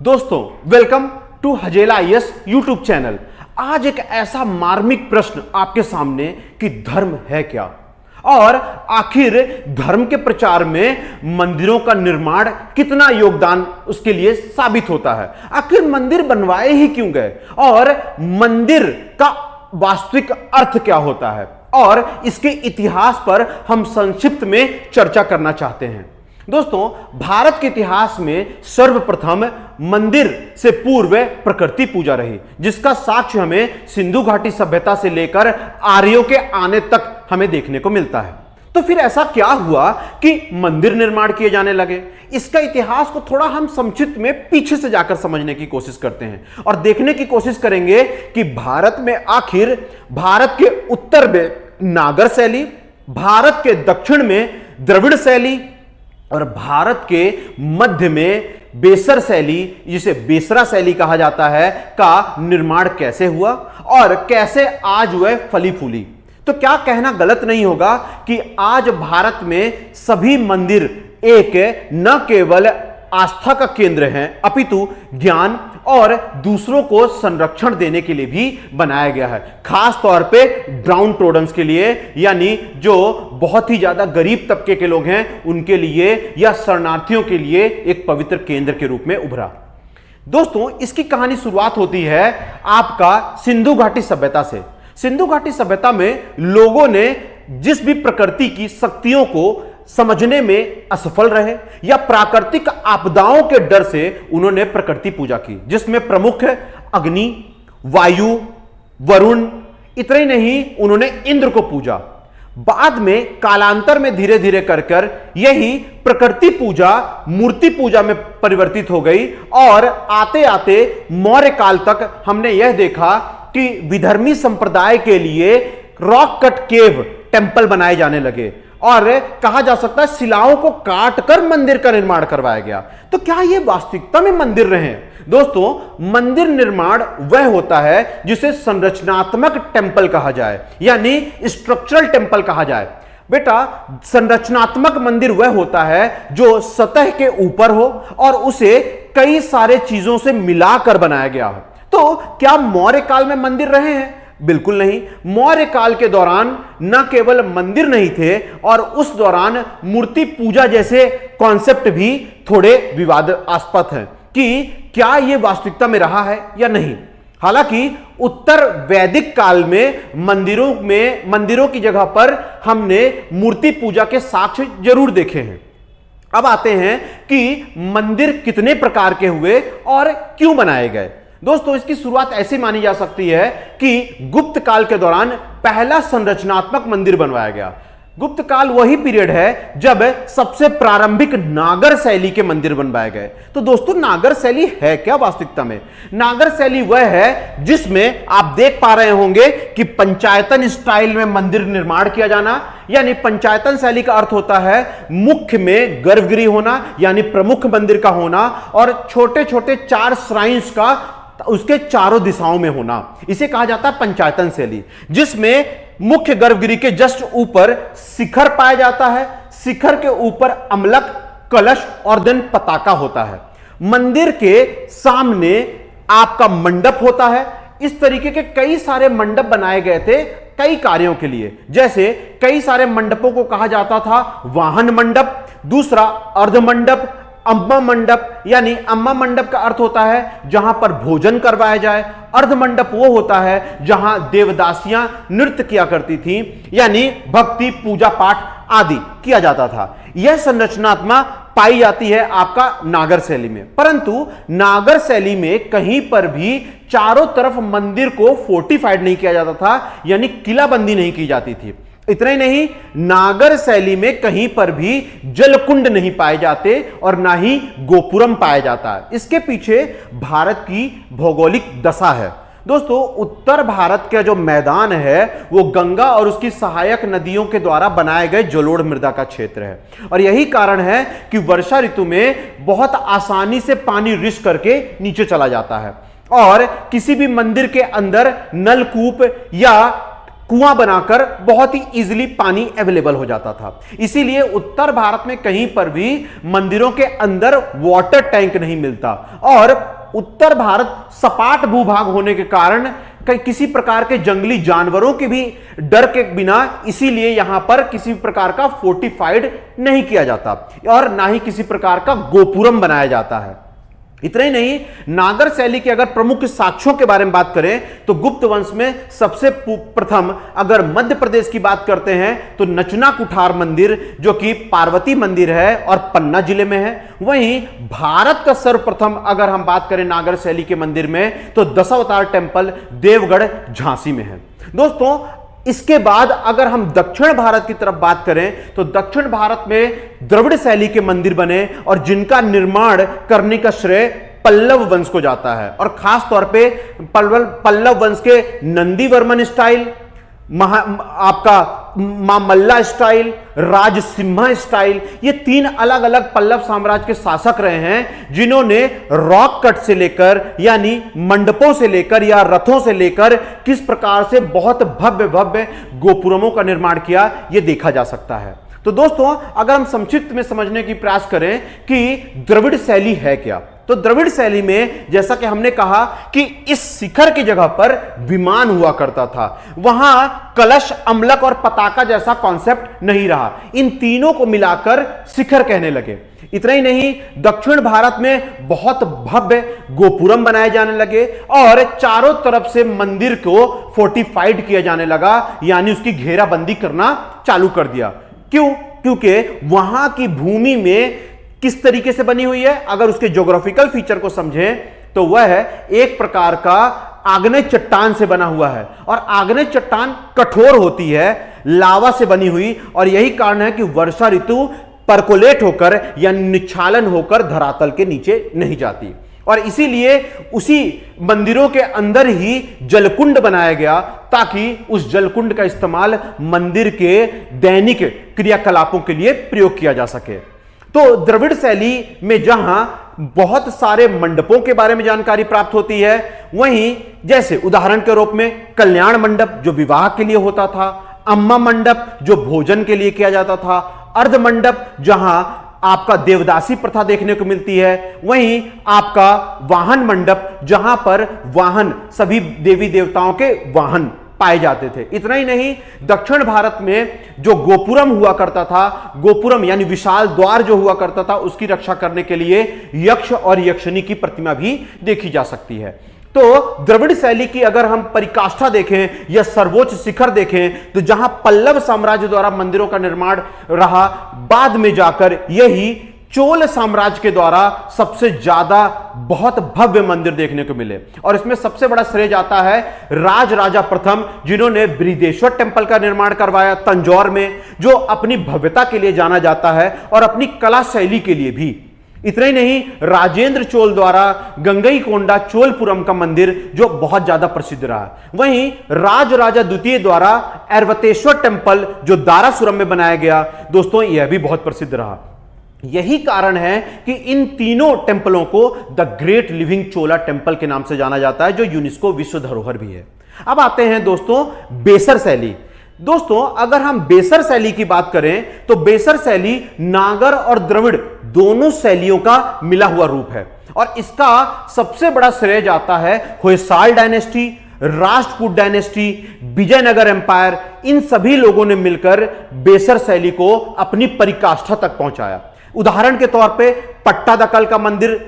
दोस्तों welcome to Hajela IAS YouTube channel. आज एक ऐसा मार्मिक प्रश्न आपके सामने कि धर्म है क्या और आखिर धर्म के प्रचार में मंदिरों का निर्माण कितना योगदान उसके लिए साबित होता है। आखिर मंदिर बनवाए ही क्यों गए और मंदिर का वास्तविक अर्थ क्या होता है और इसके इतिहास पर हम संक्षिप्त में चर्चा करना चाहते हैं। दोस्तों, भारत के इतिहास में सर्वप्रथम मंदिर से पूर्व प्रकृति पूजा रही, जिसका साक्ष्य हमें सिंधु घाटी सभ्यता से लेकर आर्यों के आने तक हमें देखने को मिलता है। तो फिर ऐसा क्या हुआ कि मंदिर निर्माण किए जाने लगे? इसका इतिहास को थोड़ा हम संक्षिप्त में पीछे से जाकर समझने की कोशिश करते हैं और देखने की कोशिश करेंगे कि भारत में आखिर भारत के उत्तर में नागर शैली, भारत के दक्षिण में द्रविड़ शैली और भारत के मध्य में बेसर शैली, जिसे बेसरा शैली कहा जाता है, का निर्माण कैसे हुआ और कैसे आज वह फली फूली। तो क्या कहना गलत नहीं होगा कि आज भारत में सभी मंदिर एक न केवल आस्था का केंद्र हैं, अपितु ज्ञान और दूसरों को संरक्षण देने के लिए भी बनाया गया है। खास तौर पे डाउन ट्रोडन्स के लिए, यानी जो बहुत ही ज्यादा गरीब तबके के लोग हैं उनके लिए या शरणार्थियों के लिए एक पवित्र केंद्र के रूप में उभरा। दोस्तों, इसकी कहानी शुरुआत होती है आपका सिंधु घाटी सभ्यता से। सिंधु घाटी सभ्यता में लोगों ने जिस भी प्रकृति की शक्तियों को समझने में असफल रहे या प्राकृतिक आपदाओं के डर से उन्होंने प्रकृति पूजा की, जिसमें प्रमुख अग्नि, वायु, वरुण, इतना ही नहीं उन्होंने इंद्र को पूजा। बाद में कालांतर में धीरे धीरे कर यही प्रकृति पूजा मूर्ति पूजा में परिवर्तित हो गई और आते आते मौर्य काल तक हमने यह देखा कि विधर्मी संप्रदाय के लिए रॉक कट केव टेंपल बनाए जाने लगे और कहा जा सकता है शिलाओं को काट कर मंदिर का निर्माण करवाया गया। तो क्या यह वास्तविकता में मंदिर रहे? दोस्तों, मंदिर निर्माण वह होता है जिसे संरचनात्मक टेंपल कहा जाए, यानी स्ट्रक्चरल टेंपल कहा जाए। बेटा, संरचनात्मक मंदिर वह होता है जो सतह के ऊपर हो और उसे कई सारे चीजों से मिलाकर बनाया गया हो। तो क्या मौर्य काल में मंदिर रहे हैं? बिल्कुल नहीं। मौर्य काल के दौरान न केवल मंदिर नहीं थे और उस दौरान मूर्ति पूजा जैसे कॉन्सेप्ट भी थोड़े विवादास्पद हैं कि क्या यह वास्तविकता में रहा है या नहीं। हालांकि उत्तर वैदिक काल में मंदिरों की जगह पर हमने मूर्ति पूजा के साक्ष्य जरूर देखे हैं। अब आते हैं कि मंदिर कितने प्रकार के हुए और क्यों बनाए गए। दोस्तों, इसकी शुरुआत ऐसे मानी जा सकती है कि गुप्त काल के दौरान पहला संरचनात्मक मंदिर बनवाया गया। गुप्त काल वही पीरियड है जब सबसे प्रारंभिक नागर शैली के मंदिर बनवाए गए। तो दोस्तों, नागर शैली है क्या वास्तविकता में? नागर शैली वह है जिसमें आप देख पा रहे होंगे कि पंचायतन स्टाइल में मंदिर निर्माण किया जाना, यानी पंचायतन शैली का अर्थ होता है मुख्य में गर्भगृह होना, यानी प्रमुख मंदिर का होना और छोटे छोटे 4 श्राइन्स का उसके चारों दिशाओं में होना। इसे कहा जाता है पंचायतन शैली, जिसमें मुख्य गर्भगृह के जस्ट ऊपर शिखर पाया जाता है, शिखर के ऊपर अमलक, कलश और देन पताका होता है। मंदिर के सामने आपका मंडप होता है। इस तरीके के कई सारे मंडप बनाए गए थे कई कार्यों के लिए। जैसे कई सारे मंडपों को कहा जाता था वाहन मंडप, दूसरा अर्ध मंडप, अम्मा मंडप, यानी अम्मा मंडप का अर्थ होता है जहां पर भोजन करवाया जाए। अर्ध मंडप वो होता है जहां देवदासियां नृत्य किया करती थीं, यानी भक्ति, पूजा पाठ आदि किया जाता था। यह संरचनात्मक पाई जाती है आपका नागर शैली में। परंतु नागर शैली में कहीं पर भी चारों तरफ मंदिर को फोर्टिफाइड नहीं किया जाता था, यानी किलाबंदी नहीं की जाती थी। इतना ही नहीं, नागर शैली में कहीं पर भी जलकुंड नहीं पाए जाते और ना ही गोपुरम पाया जाता है। इसके पीछे भारत की भौगोलिक दशा है। दोस्तों, उत्तर भारत का जो मैदान है वो गंगा और उसकी सहायक नदियों के द्वारा बनाए गए जलोढ़ मृदा का क्षेत्र है और यही कारण है कि वर्षा ऋतु में बहुत आसानी से पानी रिस करके नीचे चला जाता है और किसी भी मंदिर के अंदर नलकूप या कुआं बनाकर बहुत ही इजीली पानी अवेलेबल हो जाता था। इसीलिए उत्तर भारत में कहीं पर भी मंदिरों के अंदर वाटर टैंक नहीं मिलता, और उत्तर भारत सपाट भूभाग होने के कारण किसी प्रकार के जंगली जानवरों के भी डर के बिना इसीलिए यहां पर किसी प्रकार का फोर्टिफाइड नहीं किया जाता और ना ही किसी प्रकार का गोपुरम बनाया जाता है। इतना ही नहीं, नागर शैली के अगर प्रमुख साक्ष्यों के बारे में बात करें तो गुप्त वंश में सबसे प्रथम अगर मध्य प्रदेश की बात करते हैं तो नचना कुठार मंदिर जो कि पार्वती मंदिर है और पन्ना जिले में है। वहीं भारत का सर्वप्रथम अगर हम बात करें नागर शैली के मंदिर में तो दशावतार टेम्पल देवगढ़ झांसी में है। दोस्तों, इसके बाद अगर हम दक्षिण भारत की तरफ बात करें तो दक्षिण भारत में द्रविड़ शैली के मंदिर बने और जिनका निर्माण करने का श्रेय पल्लव वंश को जाता है, और खास तौर पे पल्लव वंश के नंदीवर्मन स्टाइल, आपका मामल्ला स्टाइल, राजसिम्हा स्टाइल, ये 3 अलग अलग पल्लव साम्राज्य के शासक रहे हैं जिन्होंने रॉक कट से लेकर यानी मंडपों से लेकर या रथों से लेकर किस प्रकार से बहुत भव्य भव्य गोपुरमों का निर्माण किया, यह देखा जा सकता है। तो दोस्तों, अगर हम संक्षिप्त में समझने की प्रयास करें कि द्रविड़ शैली है क्या, तो द्रविड़ शैली में जैसा कि हमने कहा कि इस शिखर की जगह पर विमान हुआ करता था, वहां कलश, अम्लक और पताका जैसा कॉन्सेप्ट नहीं रहा। इन तीनों को मिलाकर शिखर कहने लगे। इतना ही नहीं, दक्षिण भारत में बहुत भव्य गोपुरम बनाए जाने लगे और चारों तरफ से मंदिर को फोर्टिफाइड किया जाने लगा, यानी उसकी घेराबंदी करना चालू कर दिया। क्यों? क्योंकि वहां की भूमि में किस तरीके से बनी हुई है, अगर उसके ज्योग्राफिकल फीचर को समझें तो वह एक प्रकार का आग्नेय चट्टान से बना हुआ है, और आग्नेय चट्टान कठोर होती है, लावा से बनी हुई, और यही कारण है कि वर्षा ऋतु परकोलेट होकर या निच्छालन होकर धरातल के नीचे नहीं जाती। और इसीलिए उसी मंदिरों के अंदर ही जलकुंड बनाया गया ताकि उस जलकुंड का इस्तेमाल मंदिर के दैनिक क्रियाकलापों के लिए प्रयोग किया जा सके। तो द्रविड़ शैली में जहां बहुत सारे मंडपों के बारे में जानकारी प्राप्त होती है, वहीं जैसे उदाहरण के रूप में कल्याण मंडप जो विवाह के लिए होता था, अम्मा मंडप जो भोजन के लिए किया जाता था, अर्ध मंडप जहां आपका देवदासी प्रथा देखने को मिलती है, वहीं आपका वाहन मंडप जहां पर वाहन सभी देवी देवताओं के वाहन पाए जाते थे। इतना ही नहीं, दक्षिण भारत में जो गोपुरम हुआ करता था, गोपुरम यानी विशाल द्वार जो हुआ करता था, उसकी रक्षा करने के लिए यक्ष और यक्षिणी की प्रतिमा भी देखी जा सकती है। तो द्रविड़ शैली की अगर हम परिकाष्ठा देखें या सर्वोच्च शिखर देखें तो जहां पल्लव साम्राज्य द्वारा मंदिरों का निर्माण रहा, बाद में जाकर यही चोल साम्राज्य के द्वारा सबसे ज्यादा बहुत भव्य मंदिर देखने को मिले। और इसमें सबसे बड़ा श्रेय जाता है राजराजा प्रथम, जिन्होंने बृहदेश्वर टेम्पल का निर्माण करवाया तंजौर में, जो अपनी भव्यता के लिए जाना जाता है और अपनी कला शैली के लिए भी। इतना ही नहीं, राजेंद्र चोल द्वारा गंगईकोंडा चोलपुरम का मंदिर जो बहुत ज्यादा प्रसिद्ध रहा। वहीं राजराजा द्वितीय द्वारा ऐरावतेश्वर टेम्पल जो दारासुरम में बनाया गया, दोस्तों यह भी बहुत प्रसिद्ध रहा। यही कारण है कि इन तीनों टेम्पलों को the great living Chola temple के नाम से जाना जाता है, जो यूनेस्को विश्व धरोहर भी है। अब आते हैं दोस्तों बेसर शैली। दोस्तों, अगर हम बेसर शैली की बात करें तो बेसर शैली नागर और द्रविड़ दोनों शैलियों का मिला हुआ रूप है, और इसका सबसे बड़ा श्रेय जाता है Hoysala dynasty, Rashtrakuta dynasty, Vijayanagara empire. इन सभी लोगों ने मिलकर बेसर शैली को अपनी परिकाष्ठा तक पहुंचाया। उदाहरण के तौर पे पट्टादकल का मंदिर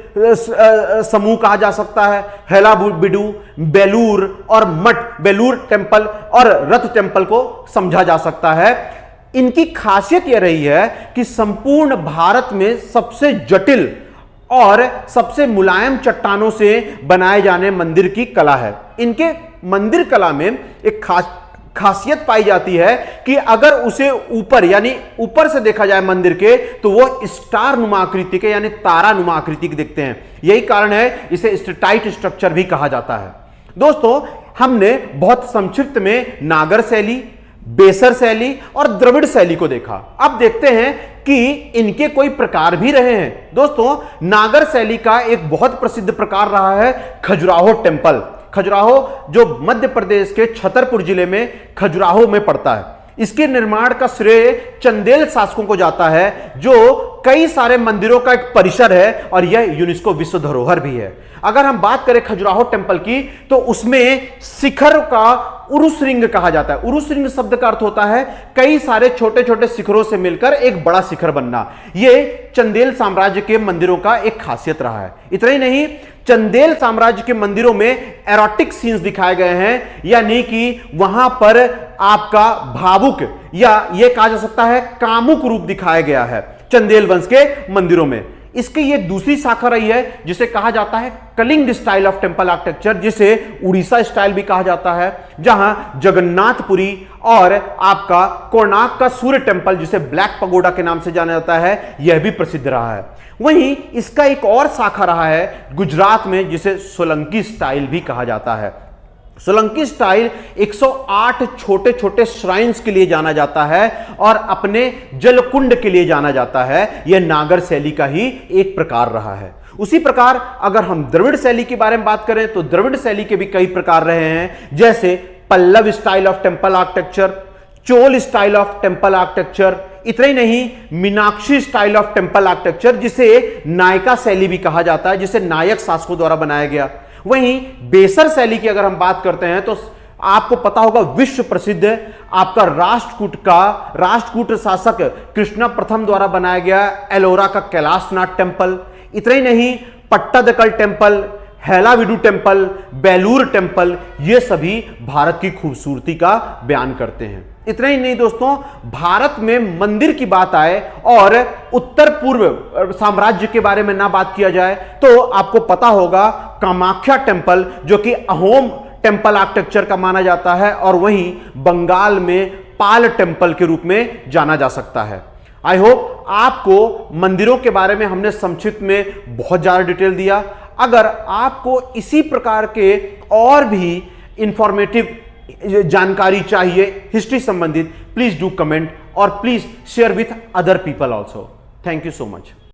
समूह कहा जा सकता है, हेलाबिडू, बेलूर और मठ, बेलूर टेम्पल और रथ टेम्पल को समझा जा सकता है। इनकी खासियत यह रही है कि संपूर्ण भारत में सबसे जटिल और सबसे मुलायम चट्टानों से बनाए जाने मंदिर की कला है। इनके मंदिर कला में एक खासियत पाई जाती है कि अगर उसे ऊपर यानी ऊपर से देखा जाए मंदिर के, तो वो स्टार नुमा आकृति के यानी तारा नुमा आकृति के दिखते हैं। यही कारण है इसे स्टेटाइट स्ट्रक्चर भी कहा जाता है। दोस्तों, हमने बहुत संक्षिप्त में नागर शैली, बेसर शैली और द्रविड़ शैली को देखा। अब देखते हैं कि इनके कोई प्रकार भी रहे हैं। दोस्तों, नागर शैली का एक बहुत प्रसिद्ध प्रकार रहा है खजुराहो टेम्पल। खजुराहो जो मध्य प्रदेश के छतरपुर जिले में खजुराहो में पड़ता है। इसके निर्माण का श्रेय चंदेल शासकों को जाता है, जो कई सारे मंदिरों का एक परिसर है और यह यूनेस्को विश्व धरोहर भी है। अगर हम बात करें खजुराहो टेम्पल की, तो उसमें शिखर का उरुस रिंग कहा जाता है। उरुस रिंग शब्द का अर्थ होता है कई सारे छोटे छोटे शिखरों से मिलकर एक बड़ा शिखर बनना। यह चंदेल साम्राज्य के मंदिरों का एक खासियत रहा है। इतना ही नहीं, चंदेल साम्राज्य के मंदिरों में एरोटिक सीन्स दिखाए गए हैं, यानी कि वहां पर आपका भावुक या यह कहा जा सकता है कामुक रूप दिखाया गया है चंदेल वंश के मंदिरों में। इसकी ये दूसरी शाखा रही है जिसे कहा जाता है Kalinga style of temple architecture, जिसे उड़ीसा स्टाइल भी कहा जाता है, जहां जगन्नाथपुरी और आपका कोणार्क का सूर्य टेम्पल जिसे ब्लैक पगोडा के नाम से जाना जाता है, यह भी प्रसिद्ध रहा है। वहीं इसका एक और शाखा रहा है गुजरात में, जिसे सोलंकी स्टाइल भी कहा जाता है। सोलंकी स्टाइल 108 छोटे छोटे श्राइन्स के लिए जाना जाता है और अपने जलकुंड के लिए जाना जाता है। यह नागर शैली का ही एक प्रकार रहा है। उसी प्रकार अगर हम द्रविड़ शैली के बारे में बात करें तो द्रविड़ शैली के भी कई प्रकार रहे हैं, जैसे Pallava style of temple architecture, Chola style of temple architecture, इतना ही नहीं Meenakshi style of temple architecture जिसे नायका शैली भी कहा जाता है, जिसे नायक शासकों द्वारा बनाया गया। वहीं बेसर शैली की अगर हम बात करते हैं तो आपको पता होगा विश्व प्रसिद्ध आपका राष्ट्रकूट शासक कृष्णा प्रथम द्वारा बनाया गया एलोरा का कैलाशनाथ टेम्पल। इतना ही नहीं, Pattadakal temple, हेलाविडु temple, Belur temple, ये सभी भारत की खूबसूरती का बयान करते हैं। इतना ही नहीं दोस्तों, भारत में मंदिर की बात आए और उत्तर पूर्व साम्राज्य के बारे में ना बात किया जाए तो आपको पता होगा कामाख्या टेम्पल, जो कि अहोम टेम्पल आर्किटेक्चर का माना जाता है, और वहीं बंगाल में पाल टेम्पल के रूप में जाना जा सकता है। आई होप आपको मंदिरों के बारे में हमने संक्षिप्त में बहुत ज्यादा डिटेल दिया। अगर आपको इसी प्रकार के और भी इंफॉर्मेटिव जानकारी चाहिए हिस्ट्री संबंधित, प्लीज डू कमेंट और please share with other people also. Thank you so much.